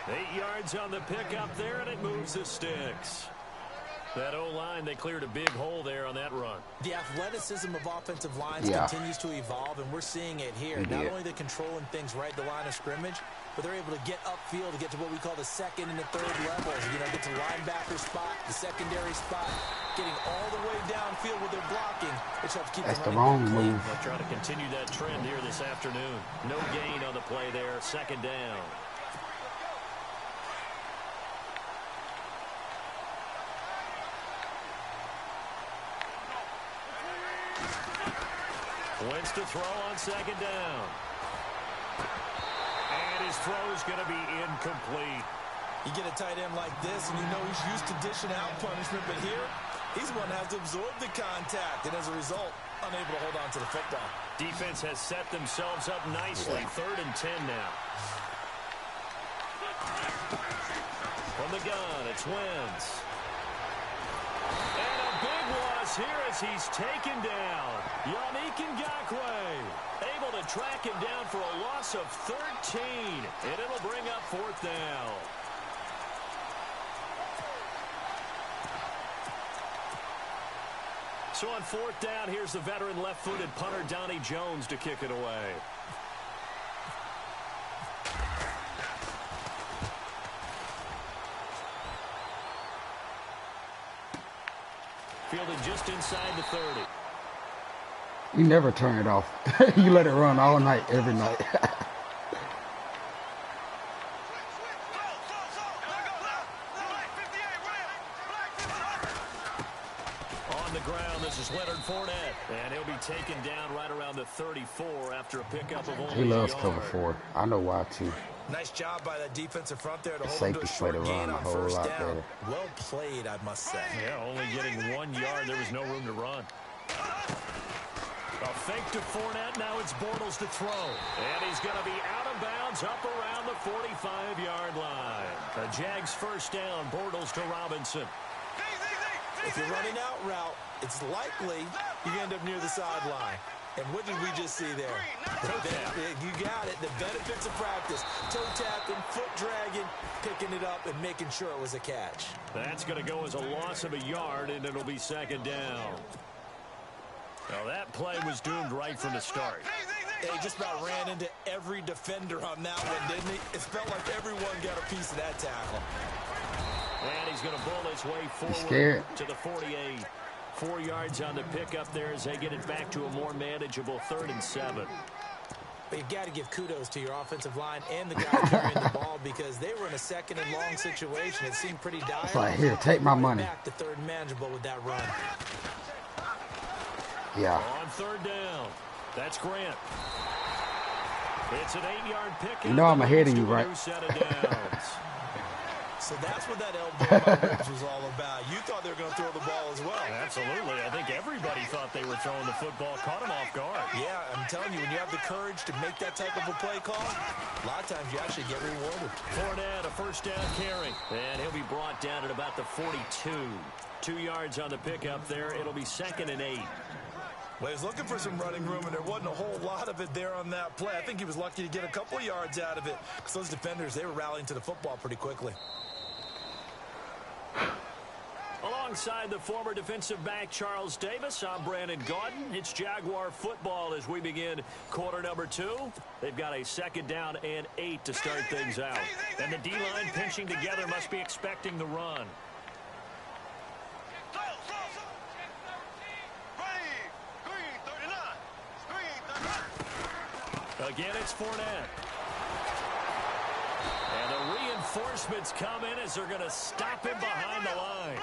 8 yards on the pickup there, and it moves the sticks. That O-line, they cleared a big hole there on that run. The athleticism of offensive lines continues to evolve, and we're seeing it here. Not only they're controlling things right at the line of scrimmage, but they're able to get upfield to get to what we call the second and the third levels. You know, get to linebacker spot, the secondary spot, getting all the way downfield with their blocking, which helps keep that's the the wrong running move. They'll try to continue that trend here this afternoon. No gain on the play there. Second down. Wentz to throw on second down. And his throw is going to be incomplete. You get a tight end like this, and you know he's used to dishing out punishment, but here, he's the one that has to absorb the contact, and as a result, unable to hold on to the football. Defense has set themselves up nicely. 3rd and 10 now. From the gun, it's Wentz. And a big loss here as he's taken down. Yannick Ngakoue able to track him down for a loss of 13. And it'll bring up 4th down. So on 4th down, here's the veteran left-footed punter Donnie Jones to kick it away. Fielded just inside the 30. You never turn it off. You let it run all night, every night. On on the ground. This is Leonard Fournette. And he'll be taken down right around the 34 after a pickup of only He loves a cover yard. 4. I know why, too. Nice job by that defensive front there to The hold him to a safeties play short the gain run a on whole first lot down. better. Well played, I must say. Yeah, only getting 1 yard. There was no room to run. A fake to Fournette. Now it's Bortles to throw. And he's going to be out of bounds up around the 45-yard line. The Jags first down. Bortles to Robinson. If you're running out route, it's likely you end up near the sideline. And what did we just see there? You got it. The benefits of practice. Toe tapping, foot dragging, picking it up, and making sure it was a catch. That's going to go as a loss of a yard, and it'll be second down. Now, that play was doomed right from the start. He just about ran into every defender on that one, didn't he? It felt like everyone got a piece of that tackle. And he's going to bull his way forward to the 48. 4 yards on the pickup there as they get it back to a more manageable 3rd and 7. But you've got to give kudos to your offensive line and the guy carrying the ball because they were in a 2nd and long situation. It seemed pretty dire. It's like, here, take my money. Back to 3rd and manageable with that run. Yeah. On 3rd down, that's Grant. It's an 8-yard pickup. You know I'm ahead of you, right? So that's what that elbow in my ribs was all about. You thought they were going to throw the ball as well. Absolutely. I think everybody thought they were throwing the football. Caught him off guard. Yeah, I'm telling you, when you have the courage to make that type of a play call, a lot of times you actually get rewarded. Fournette, a first down carry. And he'll be brought down at about the 42. 2 yards on the pickup there. It'll be 2nd and 8. Well, he was looking for some running room, and there wasn't a whole lot of it there on that play. I think he was lucky to get a couple of yards out of it because those defenders, they were rallying to the football pretty quickly. Alongside the former defensive back Charles Davis, I'm Brandon Gaudin. It's Jaguar football as we begin quarter number 2. They've got a 2nd down and 8 to start things out. And the D-line pinching together must be expecting the run. Again, it's Fournette. And the reinforcements come in as they're going to stop him behind the line.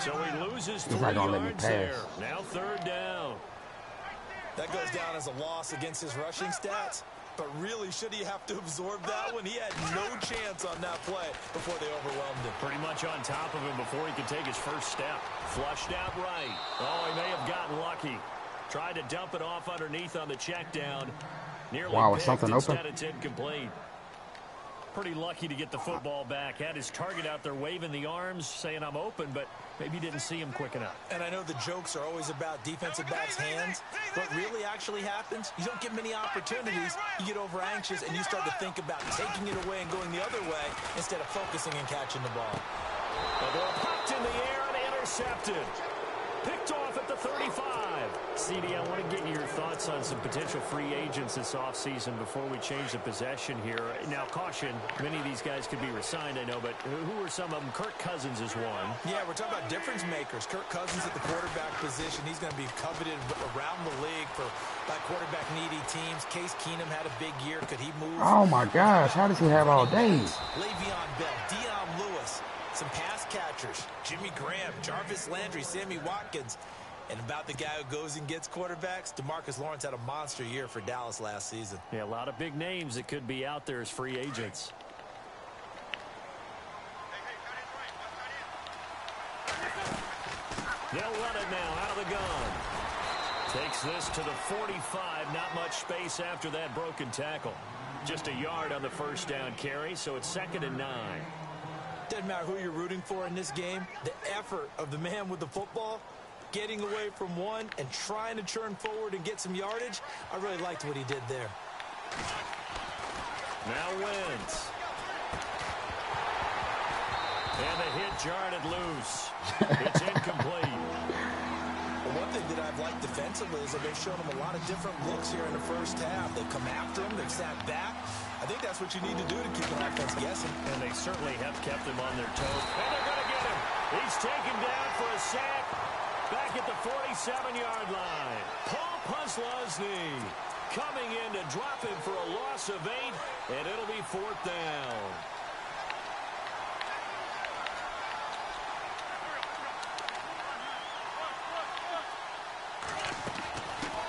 So he loses 3 yards there. Now 3rd down. That goes down as a loss against his rushing stats. But really, should he have to absorb that one? He had no chance on that play before they overwhelmed him. Pretty much on top of him before he could take his first step. Flushed out right. Oh, he may have gotten lucky. Tried to dump it off underneath on the check down. Nearly is something open? Instead, it's incomplete. Pretty lucky to get the football back. Had his target out there waving the arms, saying I'm open, but maybe didn't see him quick enough. And I know the jokes are always about defensive backs' hands. What really actually happens, you don't get many opportunities. You get over anxious, and you start to think about taking it away and going the other way instead of focusing and catching the ball. The ball popped in the air and intercepted. Picked off at the 35. CD, I want to get your thoughts on some potential free agents this offseason before we change the possession here. Now, caution, many of these guys could be resigned, I know, but who are some of them? Kirk Cousins is one. Yeah, we're talking about difference makers. Kirk Cousins at the quarterback position. He's going to be coveted around the league by quarterback-needy teams. Case Keenum had a big year. Could he move? Oh, my gosh. How does he have all day? Le'Veon Bell, Dion Lewis. Some pass catchers, Jimmy Graham, Jarvis Landry, Sammy Watkins. And about the guy who goes and gets quarterbacks, DeMarcus Lawrence had a monster year for Dallas last season. Yeah, a lot of big names that could be out there as free agents. They'll run it now out of the gun. Takes this to the 45. Not much space after that broken tackle. Just a yard on the first down carry, so it's 2nd and 9. Doesn't matter who you're rooting for in this game. The effort of the man with the football, getting away from one and trying to churn forward and get some yardage, I really liked what he did there. Now Wentz. And the hit jarred it loose. It's incomplete. Well, one thing that I've liked defensively is that they've shown him a lot of different looks here in the first half. They've come after him. They've sat back. I think that's what you need to do to keep an offense guessing. And they certainly have kept him on their toes. And they're going to get him. He's taken down for a sack back at the 47-yard line. Paul Posluszny coming in to drop him for a loss of 8, and it'll be 4th down.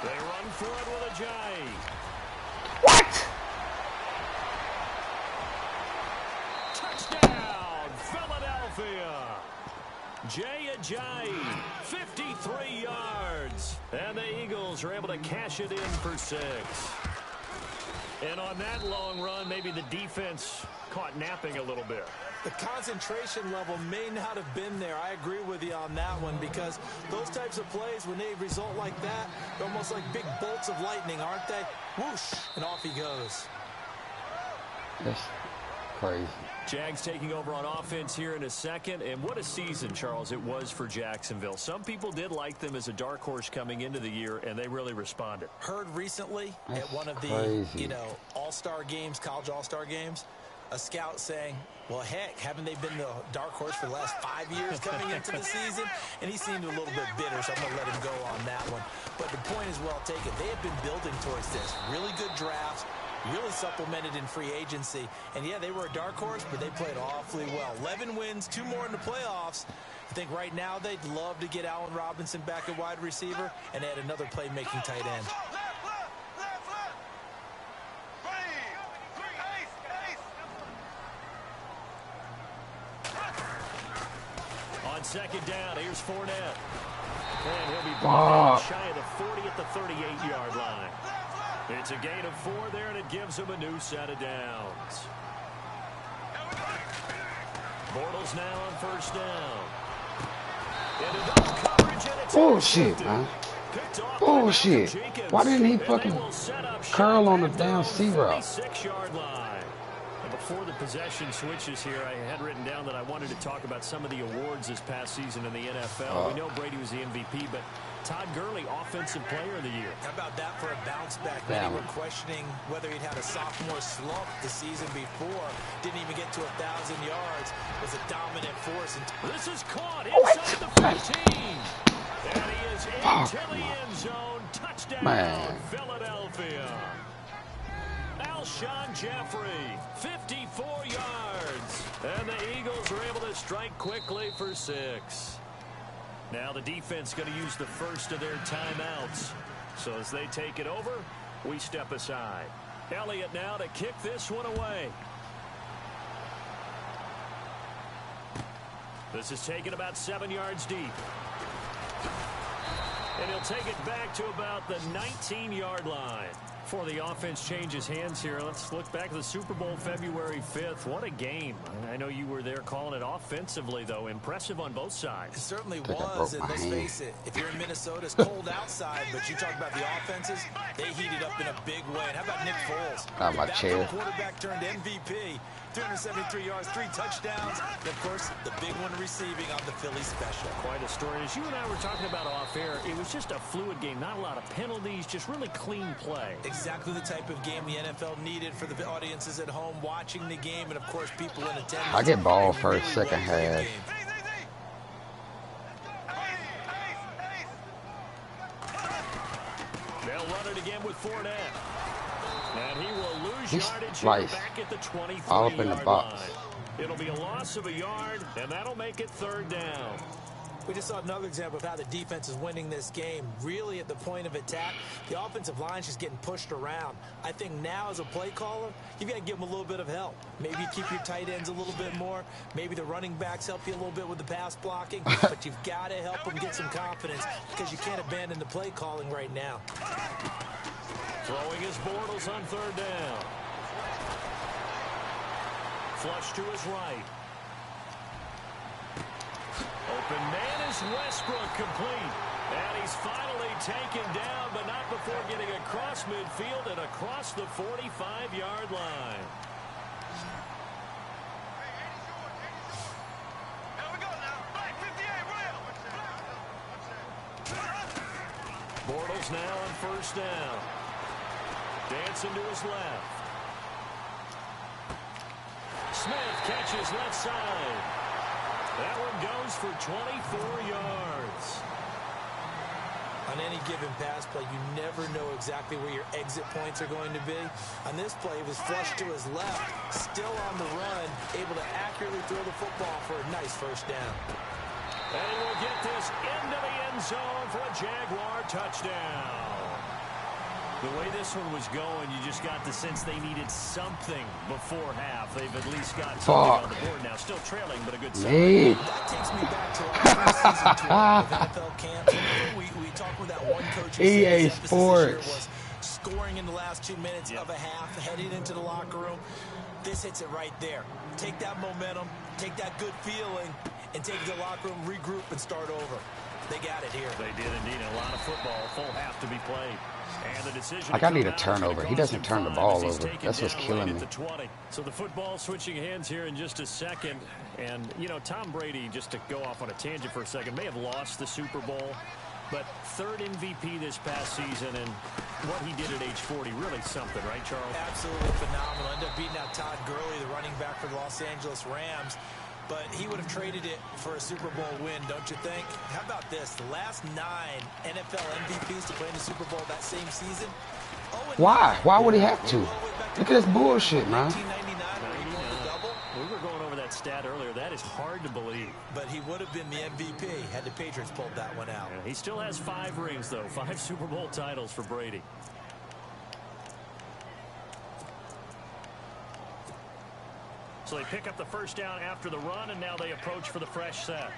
They run for it with Ajayi. What? Touchdown, Philadelphia. Ajayi, 53 yards. And the Eagles are able to cash it in for 6. And on that long run, maybe the defense caught napping a little bit. The concentration level may not have been there. I agree with you on that one, because those types of plays, when they result like that, they're almost like big bolts of lightning, aren't they? Whoosh, and off he goes. That's crazy. Jags taking over on offense here in a second. And what a season, Charles, it was for Jacksonville. Some people did like them as a dark horse coming into the year, and they really responded. Heard recently That's at one of crazy. the, all-star games, college all-star games, a scout saying, well, heck, haven't they been the dark horse for the last 5 years coming into the season? And he seemed a little bit bitter, so I'm going to let him go on that one. But the point is well taken. They have been building towards this. Really good drafts, really supplemented in free agency. And, yeah, they were a dark horse, but they played awfully well. 11 wins, 2 more in the playoffs. I think right now they'd love to get Allen Robinson back at wide receiver and add another playmaking tight end. On second down, here's Fournette. And he'll be brought down shy of the 40 at the 38-yard line. It's a gain of 4 there, and it gives him a new set of downs. Bortles now on first down. Into double coverage, and it's Bullshit, man. Bullshit. Why didn't he fucking curl on the down C route? 36-yard line. And before the possession switches here, I had written down that I wanted to talk about some of the awards this past season in the NFL. We know Brady was the MVP, but Todd Gurley, Offensive Player of the Year. How about that for a bounce back? Many were questioning whether he'd had a sophomore slump the season before. Didn't even get to 1,000 yards. Was a dominant force. This is caught inside the 15. And he is into the end zone. Touchdown, Philadelphia. Alshon Jeffrey, 54 yards. And the Eagles are able to strike quickly for 6. Now the defense going to use the first of their timeouts. So as they take it over, we step aside. Elliott now to kick this one away. This is taken about 7 yards deep. And he'll take it back to about the 19-yard line. Before the offense changes hands here, let's look back at the Super Bowl February 5th. What a game. I know you were there calling it offensively, though. Impressive on both sides. It certainly was, and let's face it, if you're in Minnesota, it's cold outside, but you talk about the offenses, they heated up in a big way. And how about Nick Foles? My chair. Quarterback turned MVP. 373 yards, 3 touchdowns, and of course, the big one receiving on the Philly special. Quite a story. As you and I were talking about off air, it was just a fluid game. Not a lot of penalties, just really clean play. Exactly the type of game the NFL needed for the audiences at home watching the game, and of course, people in attendance. I get ball first, second half. They'll run it again with Fournette. And he will lose yardage back at the 23-yard all up in the box. line. It'll be a loss of a yard, and that'll make it 3rd down. We just saw another example of how the defense is winning this game. Really at the point of attack, the offensive line's just getting pushed around. I think now as a play caller, you've got to give them a little bit of help. Maybe keep your tight ends a little bit more. Maybe the running backs help you a little bit with the pass blocking. But you've got to help them get some confidence because you can't abandon the play calling right now. Throwing his Bortles on 3rd down. Flush to his right. Open man is Westbrook, complete. And he's finally taken down, but not before getting across midfield and across the 45-yard line. Bortles now on 1st down. Dancing to his left. Smith catches left side. That one goes for 24 yards. On any given pass play, you never know exactly where your exit points are going to be. On this play, it was flushed to his left, still on the run, able to accurately throw the football for a nice 1st down. And he will get this into the end zone for a Jaguar touchdown. The way this one was going, you just got the sense they needed something before half. They've at least got something on the board now. Still trailing, but a good start. That takes me back to our season tour with NFL camps. We talked with that one coach who said his emphasis this year was scoring in the last 2 minutes of a half, heading into the locker room. This hits it right there. Take that momentum, take that good feeling, and take it to the locker room, regroup, and start over. They got it here. They did indeed. A lot of football, full half to be played. And the decision like I need a turnover. He doesn't turn the ball over. That's what's killing me. So the football switching hands here in just a second. And, you know, Tom Brady, just to go off on a tangent for a second, may have lost the Super Bowl. But third MVP this past season, and what he did at age 40, really something, right, Charles? Absolutely phenomenal. Ended up beating out Todd Gurley, the running back for the Los Angeles Rams. But he would have traded it for a Super Bowl win, don't you think? How about this? The last 9 NFL MVPs to play in the Super Bowl that same season. Why? Why would he have to? Look at this bullshit, man. 1999, when he won the double. We were going over that stat earlier. That is hard to believe. But he would have been the MVP had the Patriots pulled that one out. Yeah, he still has 5 rings, though. 5 Super Bowl titles for Brady. So they pick up the first down after the run, and now they approach for the fresh set.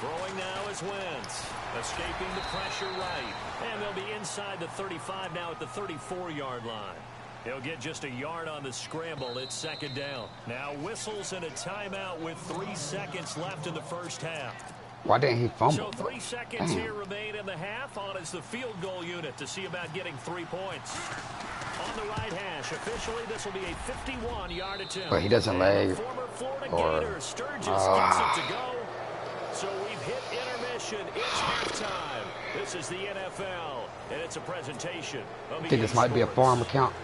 Throwing now is Wentz. Escaping the pressure right. And they'll be inside the 35 now at the 34-yard line. He'll get just a yard on the scramble. It's second down. Now whistles and a timeout with 3 seconds left in the first half. Why didn't he fumble? So 3 seconds here remain in the half. On is the field goal unit to see about getting 3 points. On the right hash, officially this will be a 51-yard attempt. But he doesn't lag. Former Florida Gator Sturgis gets it to go. So we've hit intermission. It's halftime. This is the NFL, and it's a presentation. I think this might be a farm account.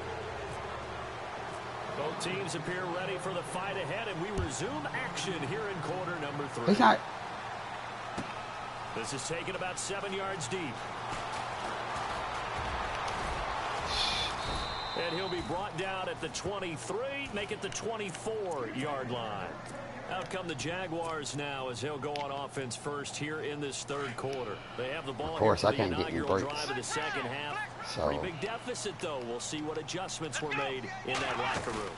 Both teams appear ready for the fight ahead, and we resume action here in quarter number 3. He's not. This is taken about 7 yards deep. And he'll be brought down at the 23, make it the 24-yard line. Out come the Jaguars now as he'll go on offense first here in this third quarter. They have the ball. Of course, here I can't get any breaks. Drive of the second half. So. Pretty big deficit, though. We'll see what adjustments were made in that locker room.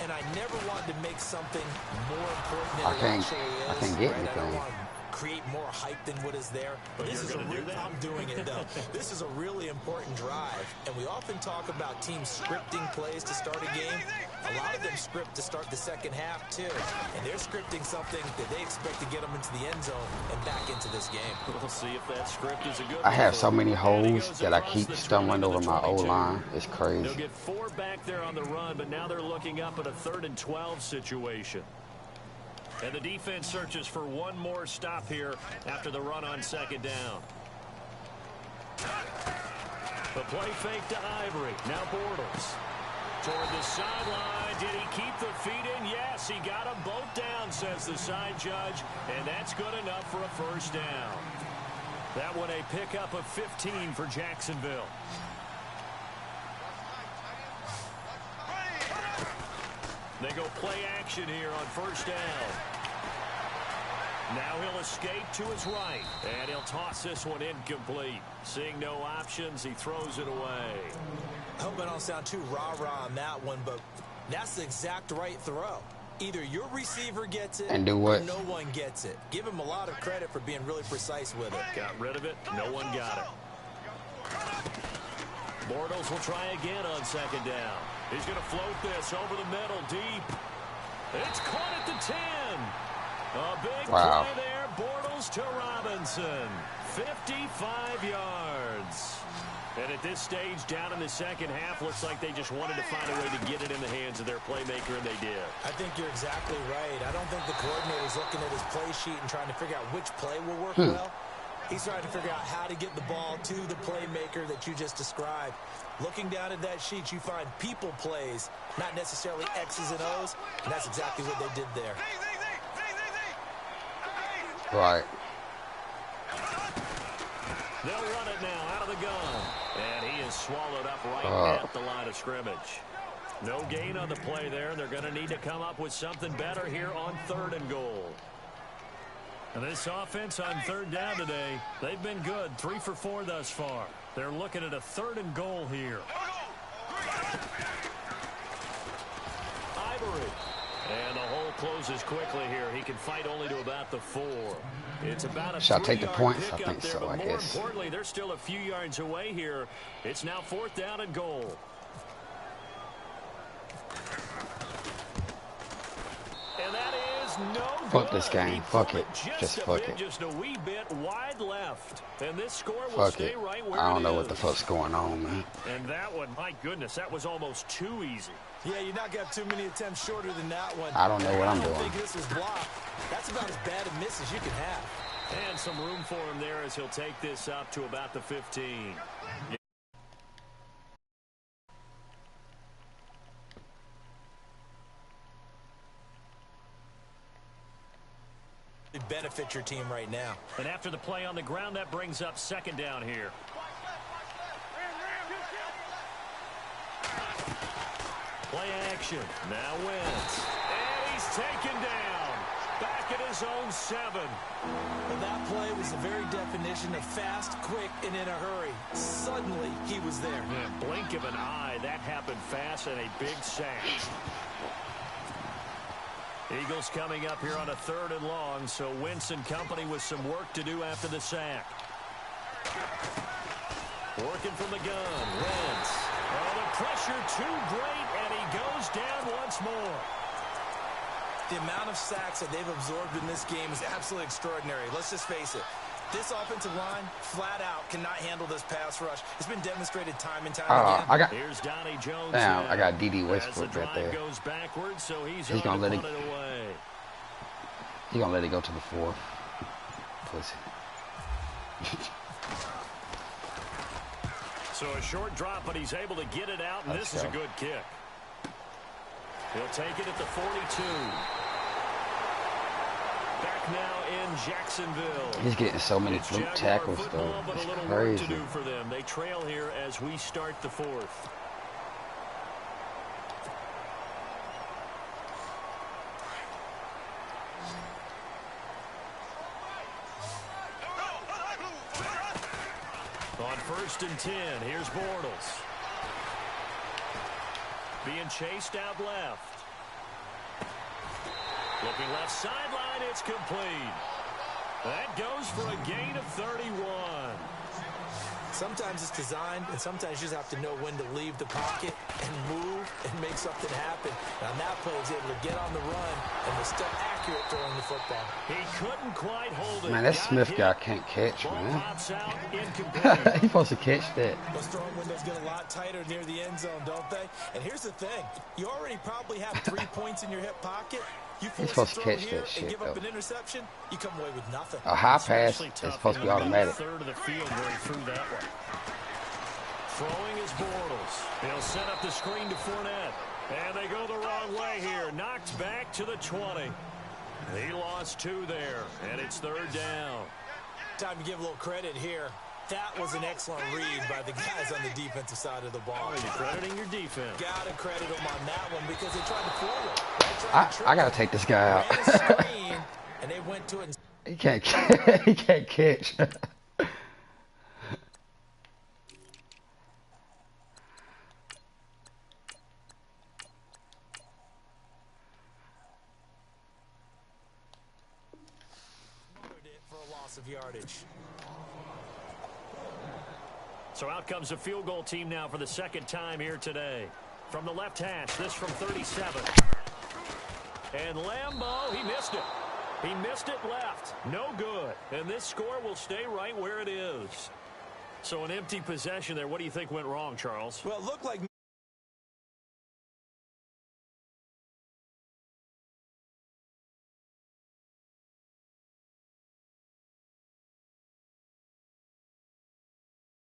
And I never wanted to make something more important than it actually is. I can't get right? anything. I don't want to create more hype than what is there. But this is I'm doing it, though. This is a really important drive. And we often talk about teams scripting plays to start a game. A lot of them script to start the second half, too. And they're scripting something that they expect to get them into the end zone and back into this game. We'll see if that script is a good one. I have so many holes that I keep stumbling over my O-line. It's crazy. They'll get 4 back there on the run, but now they're looking up at a 3rd and 12 situation. And the defense searches for one more stop here after the run on second down. The play fake to Ivory. Now Bortles. Toward the sideline. Did he keep the feet in? Yes, he got them both down, says the side judge. And that's good enough for a first down. That one a pickup of 15 for Jacksonville. They go play action here on first down. Now he'll escape to his right. And he'll toss this one incomplete. Seeing no options, he throws it away. I hope I don't sound too rah-rah on that one, but that's the exact right throw. Either your receiver gets it and do what? Or no one gets it. Give him a lot of credit for being really precise with it. Got rid of it. No one got it. Bortles will try again on second down. He's going to float this over the middle deep. It's caught at the 10. A big play there. Bortles to Robinson. 55 yards. And at this stage, down in the second half, looks like they just wanted to find a way to get it in the hands of their playmaker, and they did. I think you're exactly right. I don't think the coordinator's looking at his play sheet and trying to figure out which play will work well. He's trying to figure out how to get the ball to the playmaker that you just described. Looking down at that sheet, you find people plays, not necessarily X's and O's, and that's exactly what they did there. Right. They'll run it now out of the gun. And he is swallowed up right at the line of scrimmage. No gain on the play there. They're going to need to come up with something better here on 3rd and goal. And this offense on third down today, they've been good. 3 for 4 thus far. They're looking at a 3rd and goal here. Ivory. And the hole closes quickly here. He can fight only to about the 4. It's about a Should I take the 3-yard points? I pickup think there, so, but I more guess. importantly, they're still a few yards away here. It's now 4th down and goal. And that is no Fuck good. this game. He Fuck pulled it. Just Just a fuck bit, it. just a wee bit wide left. And this score will Fuck stay it. right where I don't it know what the is. fuck's going on, man. And that one, my goodness, that was almost too easy. Yeah, you're not going to have too many attempts shorter than that one. I don't know what I'm I don't doing. think this was blocked. That's about as bad a miss as you can have. And some room for him there as he'll take this up to about the 15. It benefit your team right now. And after the play on the ground, that brings up 2nd down here. Play action. Now Wentz. And he's taken down. Back at his own 7. Well, that play was the very definition of fast, quick, and in a hurry. Suddenly, he was there. Yeah, blink of an eye. That happened fast and a big sack. Eagles coming up here on a 3rd and long, so Wentz and company with some work to do after the sack. Working from the gun, Wentz. Oh, the pressure too great, and he goes down once more. The amount of sacks that they've absorbed in this game is absolutely extraordinary. Let's just face it. This offensive line, flat out, cannot handle this pass rush. It's been demonstrated time and time again. I got. Here's Donnie Jones. Damn, I got D.D. As the Westbrook right drive there. goes backwards, so he's He's gonna let it. away. He gonna let it go to the 4th. Pussy. So a short drop, but he's able to get it out, and Let's this is a go. good kick. He'll take it at the 42. Back now in Jacksonville. He's getting so many It's fluke Jaguar tackles football, though. but It's a little work to crazy. do for them. They trail here as we start the 4th. On 1st and 10, here's Bortles. Being chased out left. Looking left sideline, it's complete. That goes for a gain of 31. Sometimes it's designed, and sometimes you just have to know when to leave the pocket and move and make something happen. Now, that play was able to get on the run and was still accurate throwing the football. He couldn't quite hold it. Man, that Smith hit. guy can't catch, Ball man. pops out, incomplete. He's supposed to catch that. Those throwing windows get a lot tighter near the end zone, don't they? And here's the thing. You already probably have 3 points in your hip pocket. You force supposed a to throw catch here that shit, and give up though. an interception, you come away with nothing. A high pass Especially is tough supposed to be in the automatic. 3rd of the field where he threw that one. Throwing is Bortles. He'll set up the screen to Fournette. And they go the wrong way here. Knocked back to the 20. He lost 2 there, and it's 3rd down. Time to give a little credit here. That was an excellent read by the guys on the defensive side of the ball. Oh, you're crediting your defense. Gotta credit them on that one because they tried to fool him. I gotta take this guy out. Ran a screen, and they went to it. He can't. He can't catch. Smothered it for a loss of yardage. So out comes the field goal team now for the 2nd time here today. From the left hash, this from 37. And Lambeau, he missed it. He missed it left. No good. And this score will stay right where it is. So an empty possession there. What do you think went wrong, Charles? Well, it looked like